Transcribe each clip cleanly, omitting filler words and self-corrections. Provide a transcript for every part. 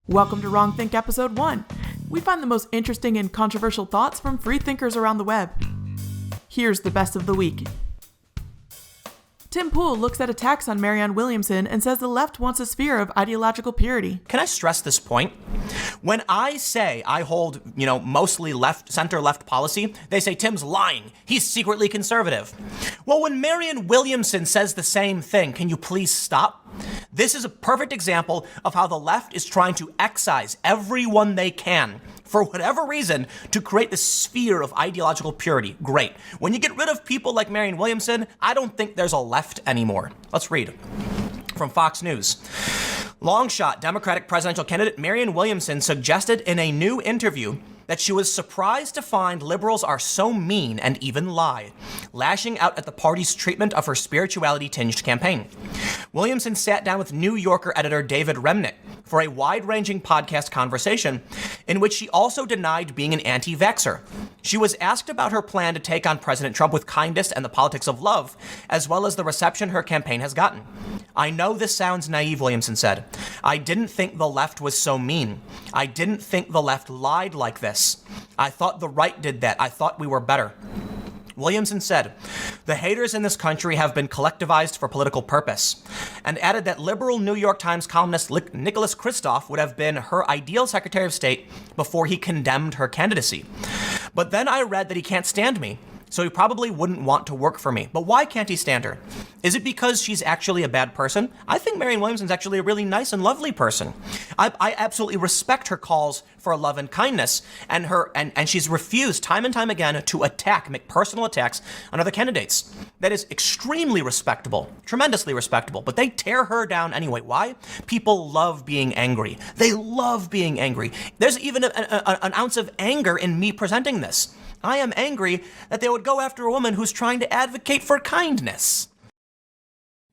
Welcome to Wrongthink Episode 1. We find the most interesting and controversial thoughts from free thinkers around the web. Here's the best of the week. Tim Pool looks at attacks on Marianne Williamson and says the left wants a sphere of ideological purity. Can I stress this point? When I say I hold, mostly center-left policy, they say Tim's lying. He's secretly conservative. Well, when Marianne Williamson says the same thing, can you please stop? This is a perfect example of how the left is trying to excise everyone they can, for whatever reason, to create this sphere of ideological purity. Great. When you get rid of people like Marianne Williamson, I don't think there's a left anymore. Let's read from Fox News. Long-shot Democratic presidential candidate Marianne Williamson suggested in a new interview that she was surprised to find liberals are so mean and even lie, lashing out at the party's treatment of her spirituality-tinged campaign. Williamson sat down with New Yorker editor David Remnick for a wide-ranging podcast conversation in which she also denied being an anti-vaxxer. She was asked about her plan to take on President Trump with kindness and the politics of love, as well as the reception her campaign has gotten. I know this sounds naive, Williamson said. I didn't think the left was so mean. I didn't think the left lied like this. I thought the right did that. I thought we were better. Williamson said, the haters in this country have been collectivized for political purpose, and added that liberal New York Times columnist Nicholas Kristof would have been her ideal Secretary of State before he condemned her candidacy. But then I read that he can't stand me, so he probably wouldn't want to work for me. But why can't he stand her? Is it because she's actually a bad person? I think Marianne Williamson's actually a really nice and lovely person. I absolutely respect her calls for love and kindness, and she's refused time and time again to make personal attacks on other candidates. That is extremely respectable, tremendously respectable, but they tear her down anyway. Why? People love being angry. They love being angry. There's even an ounce of anger in me presenting this. I am angry that they would go after a woman who's trying to advocate for kindness.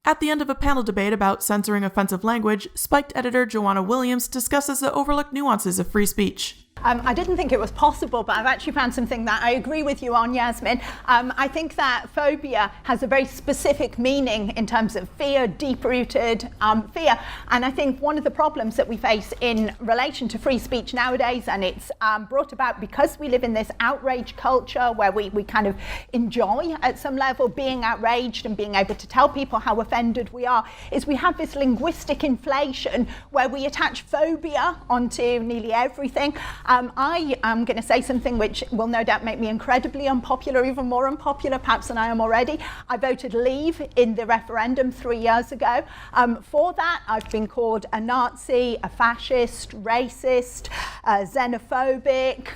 At the end of a panel debate about censoring offensive language, Spiked editor Joanna Williams discusses the overlooked nuances of free speech. I didn't think it was possible, but I've actually found something that I agree with you on, Yasmin. I think that phobia has a very specific meaning in terms of fear, deep-rooted fear. And I think one of the problems that we face in relation to free speech nowadays, and it's brought about because we live in this outrage culture where we kind of enjoy at some level being outraged and being able to tell people how offended we are, is we have this linguistic inflation where we attach phobia onto nearly everything. I am going to say something which will no doubt make me incredibly unpopular, even more unpopular perhaps than I am already. I voted Leave in the referendum 3 years ago. For that, I've been called a Nazi, a fascist, racist, xenophobic,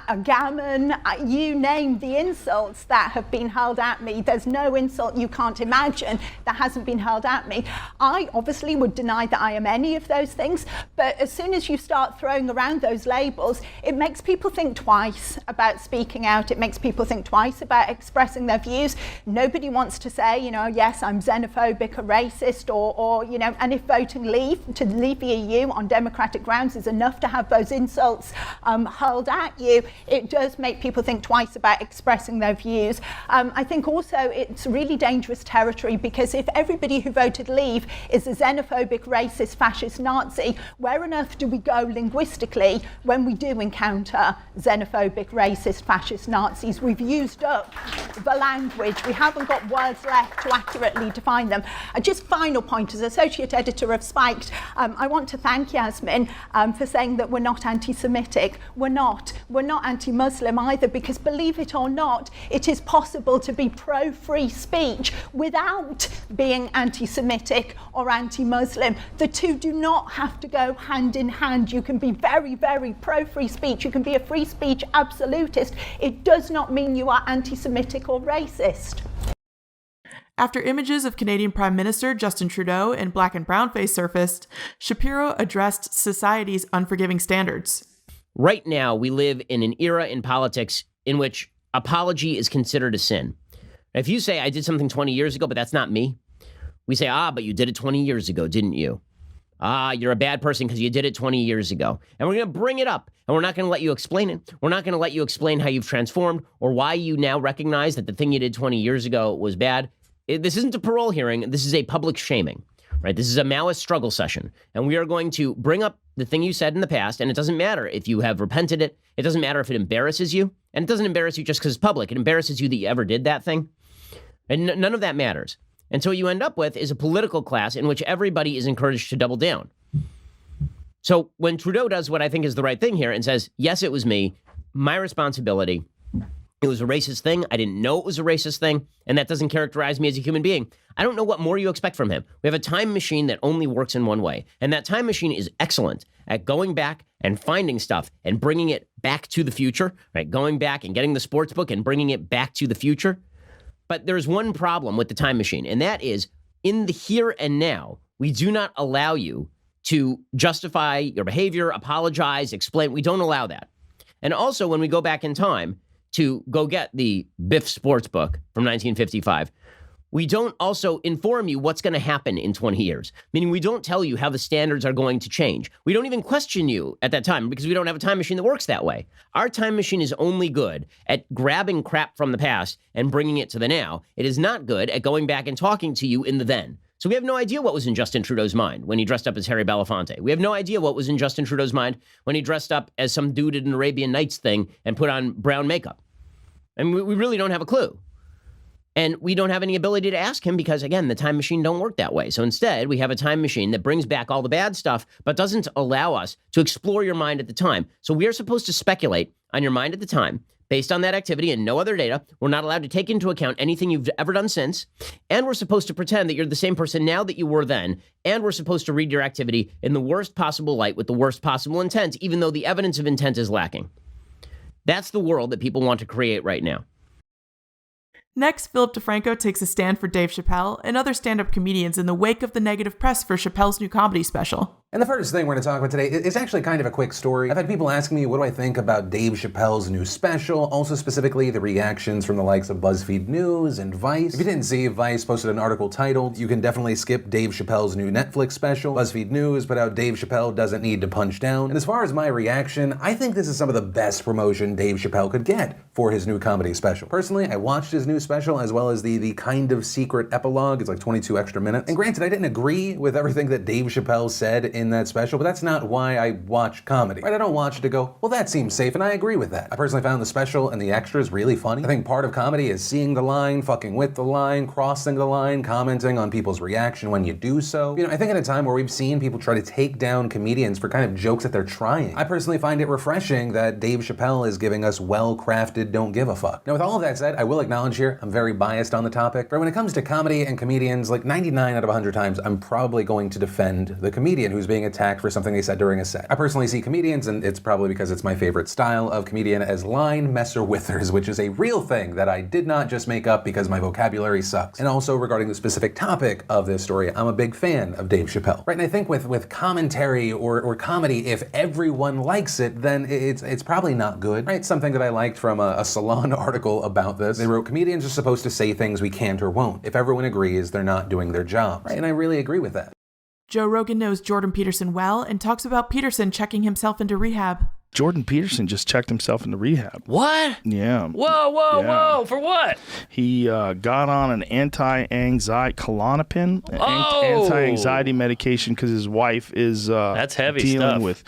a gammon. You name the insults that have been hurled at me. There's no insult you can't imagine that hasn't been hurled at me. I obviously would deny that I am any of those things, but as soon as you start throwing around those labels, it makes people think twice about speaking out. It makes people think twice about expressing their views. Nobody wants to say, yes, I'm xenophobic or racist or and if voting to leave the EU on democratic grounds is enough to have those insults hurled at you, it does make people think twice about expressing their views. I think also it's really dangerous territory because if everybody who voted Leave is a xenophobic, racist, fascist, Nazi, where on earth do we go linguistically when we do encounter xenophobic, racist, fascist Nazis? We've used up the language. We haven't got words left to accurately define them. Just final point, as associate editor of Spiked, I want to thank Yasmin for saying that we're not anti-Semitic. We're not. We're not anti-Muslim either, because believe it or not, it is possible to be pro-free speech without being anti-Semitic or anti-Muslim. The two do not have to go hand in hand. You can be very, very pro-free speech. You can be a free speech absolutist. It does not mean you are anti-Semitic or racist. After images of Canadian Prime Minister Justin Trudeau in black and brown face surfaced, Shapiro addressed society's unforgiving standards. Right now, we live in an era in politics in which apology is considered a sin. If you say, I did something 20 years ago, but that's not me, we say, but you did it 20 years ago, didn't you? You're a bad person because you did it 20 years ago. And we're going to bring it up, and we're not going to let you explain it. We're not going to let you explain how you've transformed or why you now recognize that the thing you did 20 years ago was bad. This isn't a parole hearing. This is a public shaming. right? This is a Maoist struggle session, and we are going to bring up the thing you said in the past, and it doesn't matter if you have repented it. It doesn't matter if it embarrasses you, and it doesn't embarrass you just because it's public. It embarrasses you that you ever did that thing, and none of that matters. And so what you end up with is a political class in which everybody is encouraged to double down. So when Trudeau does what I think is the right thing here and says, yes, it was me, my responsibility, it was a racist thing, I didn't know it was a racist thing, and that doesn't characterize me as a human being, I don't know what more you expect from him. We have a time machine that only works in one way, and that time machine is excellent at going back and finding stuff and bringing it back to the future, right? Going back and getting the sports book and bringing it back to the future. But there's one problem with the time machine, and that is in the here and now, we do not allow you to justify your behavior, apologize, explain. We don't allow that. And also, when we go back in time to go get the Biff sports book from 1955, we don't also inform you what's going to happen in 20 years, meaning we don't tell you how the standards are going to change. We don't even question you at that time because we don't have a time machine that works that way. Our time machine is only good at grabbing crap from the past and bringing it to the now. It is not good at going back and talking to you in the then. So we have no idea what was in Justin Trudeau's mind when he dressed up as Harry Belafonte. We have no idea what was in Justin Trudeau's mind when he dressed up as some dude in an Arabian Nights thing and put on brown makeup. And we really don't have a clue. And we don't have any ability to ask him because, again, the time machine don't work that way. So instead, we have a time machine that brings back all the bad stuff, but doesn't allow us to explore your mind at the time. So we are supposed to speculate on your mind at the time based on that activity and no other data. We're not allowed to take into account anything you've ever done since. And we're supposed to pretend that you're the same person now that you were then. And we're supposed to read your activity in the worst possible light with the worst possible intent, even though the evidence of intent is lacking. That's the world that people want to create right now. Next, Philip DeFranco takes a stand for Dave Chappelle and other stand-up comedians in the wake of the negative press for Chappelle's new comedy special. And the first thing we're going to talk about today is actually kind of a quick story. I've had people asking me what do I think about Dave Chappelle's new special, also specifically the reactions from the likes of BuzzFeed News and Vice. If you didn't see, Vice posted an article titled, "You can definitely skip Dave Chappelle's new Netflix special." BuzzFeed News put out Dave Chappelle doesn't need to punch down. And as far as my reaction, I think this is some of the best promotion Dave Chappelle could get for his new comedy special. Personally, I watched his new special as well as the kind of secret epilogue. It's like 22 extra minutes. And granted, I didn't agree with everything that Dave Chappelle said in that special, but that's not why I watch comedy, right? I don't watch it to go, well, that seems safe, and I agree with that. I personally found the special and the extras really funny. I think part of comedy is seeing the line, fucking with the line, crossing the line, commenting on people's reaction when you do so. You know, I think in a time where we've seen people try to take down comedians for kind of jokes that they're trying, I personally find it refreshing that Dave Chappelle is giving us well-crafted don't give a fuck. Now, with all of that said, I will acknowledge here, I'm very biased on the topic, but when it comes to comedy and comedians, like 99 out of 100 times, I'm probably going to defend the comedian who's being attacked for something they said during a set. I personally see comedians, and it's probably because it's my favorite style of comedian, as line messer withers, which is a real thing that I did not just make up because my vocabulary sucks. And also regarding the specific topic of this story, I'm a big fan of Dave Chappelle, right? And I think with commentary or comedy, if everyone likes it, then it's probably not good, right? Something that I liked from a Salon article about this. They wrote, comedians are supposed to say things we can't or won't. If everyone agrees, they're not doing their job, right? And I really agree with that. Joe Rogan knows Jordan Peterson well and talks about Peterson checking himself into rehab. Jordan Peterson just checked himself into rehab. What? Yeah. Whoa. For what? He got on an anti-anxiety Klonopin, anti-anxiety medication because his wife is that's heavy dealing stuff.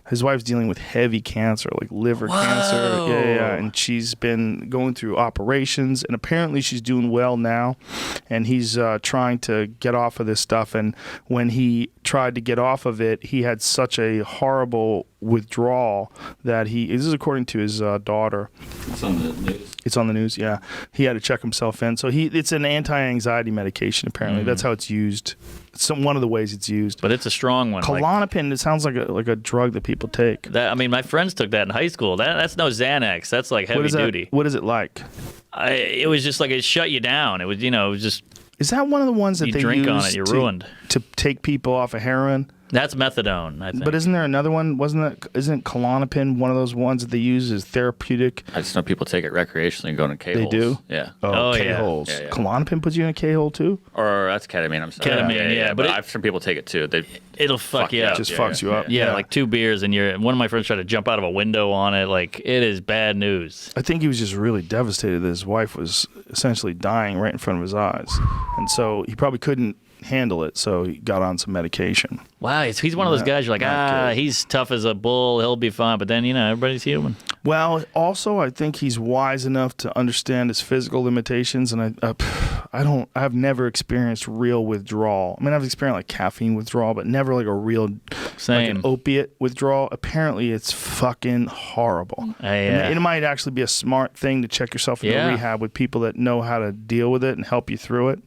His wife's dealing with heavy cancer, like liver cancer. Yeah. And she's been going through operations, and apparently she's doing well now. And he's trying to get off of this stuff. And when he tried to get off of it, he had such a horrible withdrawal that this is according to his daughter. It's on the news. It's on the news, yeah. He had to check himself in. So it's an anti-anxiety medication, apparently. That's how it's used. It's one of the ways it's used. But it's a strong one. Klonopin, it sounds like a drug that people take. My friends took that in high school. That's no Xanax. That's like heavy duty. What is it like? It was just like it shut you down. It was, it was just... Is that one of the ones that they drink use on it, you're ruined. To take people off of heroin? That's methadone, I think. But isn't there another one? Isn't Klonopin one of those ones that they use as therapeutic? I just know people take it recreationally and go into K-holes. They do? Yeah. Oh, K-holes. Yeah. Klonopin puts you in a K-hole too? Or that's ketamine, I'm sorry. Ketamine, yeah. But I've seen people take it too. It'll fuck you up. It just fucks you up. Yeah, like 2 beers and one of my friends tried to jump out of a window on it. Like, it is bad news. I think he was just really devastated that his wife was essentially dying right in front of his eyes. And so he probably couldn't handle it, so he got on some medication. Wow, he's one of those guys you're like, he's tough as a bull, he'll be fine. But then, everybody's human. Well, also, I think he's wise enough to understand his physical limitations, and I've never experienced real withdrawal. I mean, I've experienced like caffeine withdrawal, but never like a real like an opiate withdrawal. Apparently, it's fucking horrible. And it might actually be a smart thing to check yourself into rehab with people that know how to deal with it and help you through it.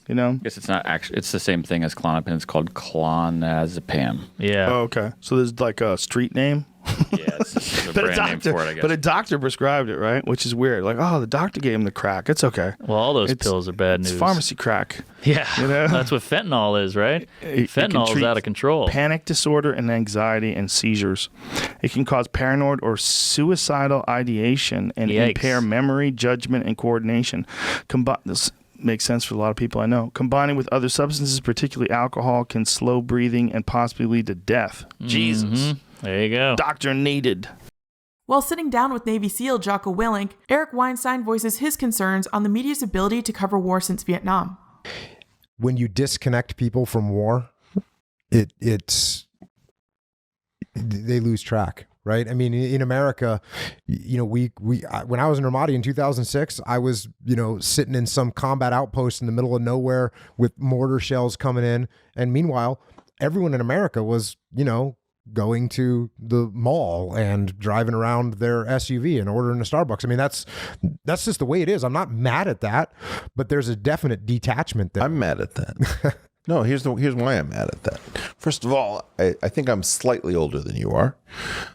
I guess it's not actually. It's the same thing as Klonopin. It's called clonazepam. Yeah. Oh, okay. So there's like a street name. Yeah, it's a brand name for it, I guess. But a doctor prescribed it, right? Which is weird. Like, the doctor gave him the crack. It's okay. Well, all those pills are bad news. It's pharmacy crack. Yeah, that's what fentanyl is, right? Fentanyl is out of control. Panic disorder and anxiety and seizures. It can cause paranoid or suicidal ideation and impair memory, judgment, and coordination. This makes sense for a lot of people I know. Combining with other substances, particularly alcohol, can slow breathing and possibly lead to death. Jesus. There you go. Doctor needed. While sitting down with Navy SEAL Jocko Willink, Eric Weinstein voices his concerns on the media's ability to cover war since Vietnam. When you disconnect people from war, it's they lose track, right? I mean, in America, when I was in Ramadi in 2006, I was, sitting in some combat outpost in the middle of nowhere with mortar shells coming in. And meanwhile, everyone in America was, going to the mall and driving around their SUV and ordering a Starbucks. I mean, that's just the way it is. I'm not mad at that, but there's a definite detachment there. I'm mad at that. No, here's why I'm mad at that. First of all, I think I'm slightly older than you are.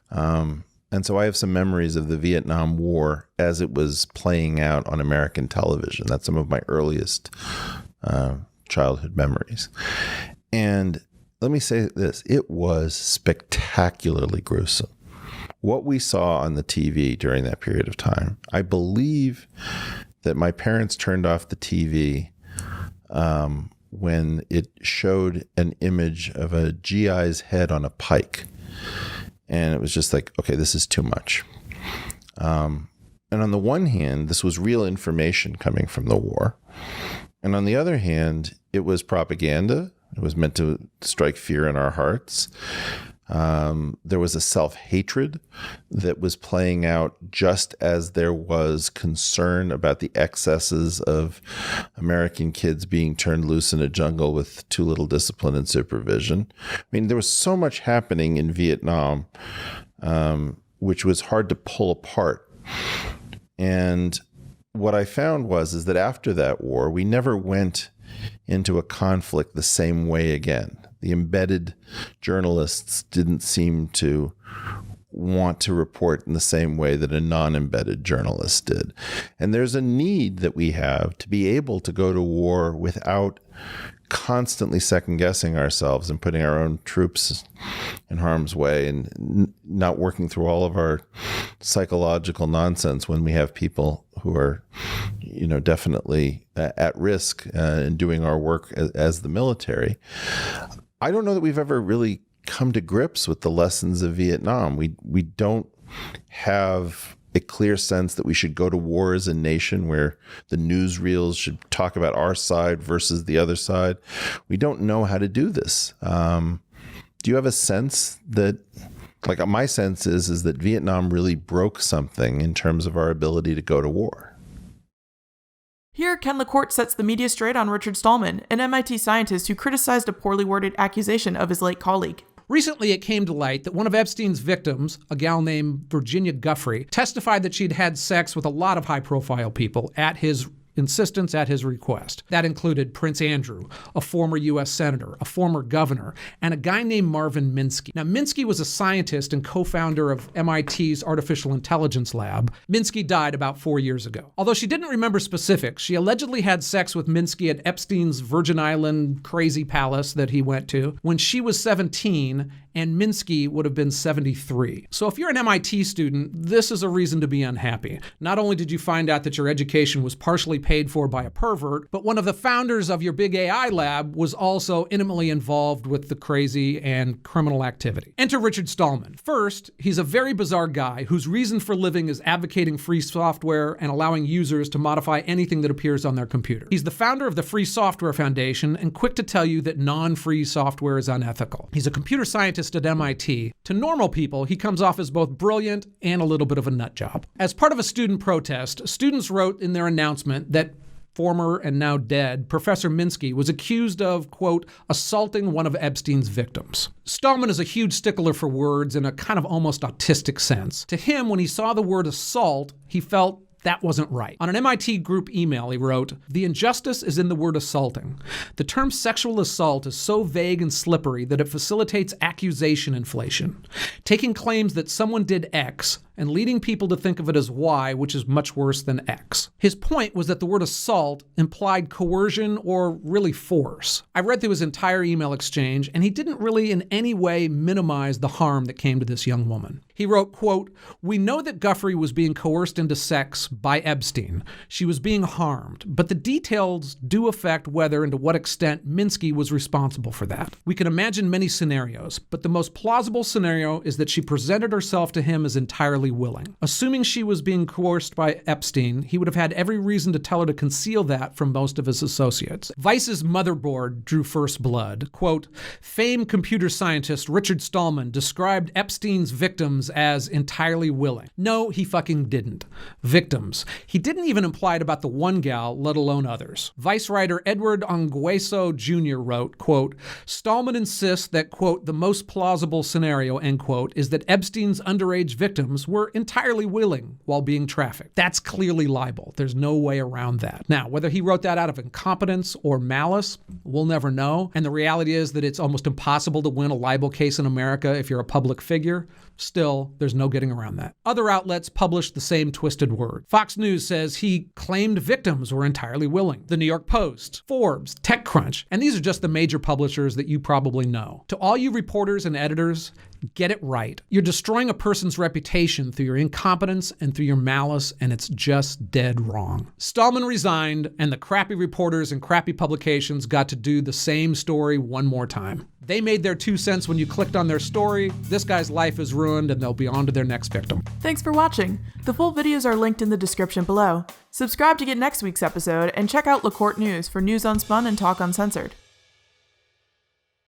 And so I have some memories of the Vietnam War as it was playing out on American television. That's some of my earliest childhood memories. And let me say this, it was spectacularly gruesome. What we saw on the TV during that period of time, I believe that my parents turned off the TV when it showed an image of a GI's head on a pike. And it was just like, okay, this is too much. And on the one hand, this was real information coming from the war. And on the other hand, it was propaganda. It was meant to strike fear in our hearts. There was a self-hatred that was playing out just as there was concern about the excesses of American kids being turned loose in a jungle with too little discipline and supervision. I mean, there was so much happening in Vietnam, which was hard to pull apart. And what I found is that after that war, we never went into a conflict the same way again. The embedded journalists didn't seem to want to report in the same way that a non-embedded journalist did. And there's a need that we have to be able to go to war without constantly second-guessing ourselves and putting our own troops in harm's way and not working through all of our psychological nonsense when we have people who are, definitely at risk in doing our work as the military. I don't know that we've ever really come to grips with the lessons of Vietnam. We don't have a clear sense that we should go to war as a nation where the newsreels should talk about our side versus the other side. We don't know how to do this. Do you have a sense that, like my sense is that Vietnam really broke something in terms of our ability to go to war? Here, Ken LaCorte sets the media straight on Richard Stallman, an MIT scientist who criticized a poorly worded accusation of his late colleague. Recently, it came to light that one of Epstein's victims, a gal named Virginia Guffrey, testified that she'd had sex with a lot of high-profile people at his insistence, at his request. That included Prince Andrew, a former U.S. senator, a former governor, and a guy named Marvin Minsky. Now, Minsky was a scientist and co-founder of MIT's Artificial Intelligence Lab. Minsky died about 4 years ago. Although she didn't remember specifics, she allegedly had sex with Minsky at Epstein's Virgin Island crazy palace that he went to when she was 17 and Minsky would have been 73. So if you're an MIT student, this is a reason to be unhappy. Not only did you find out that your education was partially paid for by a pervert, but one of the founders of your big AI lab was also intimately involved with the crazy and criminal activity. Enter Richard Stallman. First, he's a very bizarre guy whose reason for living is advocating free software and allowing users to modify anything that appears on their computer. He's the founder of the Free Software Foundation and quick to tell you that non-free software is unethical. He's a computer scientist at MIT. To normal people, he comes off as both brilliant and a little bit of a nut job. As part of a student protest, students wrote in their announcement that former and now dead Professor Minsky was accused of, quote, assaulting one of Epstein's victims. Stallman is a huge stickler for words in a kind of almost autistic sense. To him, when he saw the word assault, he felt that wasn't right. On an MIT group email, he wrote, "The injustice is in the word assaulting. The term sexual assault is so vague and slippery that it facilitates accusation inflation, taking claims that someone did X and leading people to think of it as Y, which is much worse than X." His point was that the word assault implied coercion or really force. I read through his entire email exchange, and he didn't really in any way minimize the harm that came to this young woman. He wrote, quote, "We know that Guffrey was being coerced into sex by Epstein. She was being harmed, but the details do affect whether and to what extent Minsky was responsible for that. We can imagine many scenarios, but the most plausible scenario is that she presented herself to him as entirely willing. Assuming she was being coerced by Epstein, he would have had every reason to tell her to conceal that from most of his associates." Vice's Motherboard drew first blood. Quote, "Famed computer scientist Richard Stallman described Epstein's victims as entirely willing." No, he fucking didn't. Victims. He didn't even imply it about the one gal, let alone others. Vice writer Edward Ongueso Jr. wrote, quote, "Stallman insists that, quote, the most plausible scenario, end quote, is that Epstein's underage victims were entirely willing while being trafficked." That's clearly libel. There's no way around that. Now, whether he wrote that out of incompetence or malice, we'll never know. And the reality is that it's almost impossible to win a libel case in America if you're a public figure. Still, there's no getting around that. Other outlets published the same twisted word. Fox News says he claimed victims were entirely willing. The New York Post, Forbes, TechCrunch, and these are just the major publishers that you probably know. To all you reporters and editors, get it right. You're destroying a person's reputation through your incompetence and through your malice, and it's just dead wrong. Stallman resigned, and the crappy reporters and crappy publications got to do the same story one more time. They made their 2 cents when you clicked on their story. This guy's life is ruined, and they'll be on to their next victim. Thanks for watching. The full videos are linked in the description below. Subscribe to get next week's episode, and check out LaCorte News for news unspun and talk uncensored.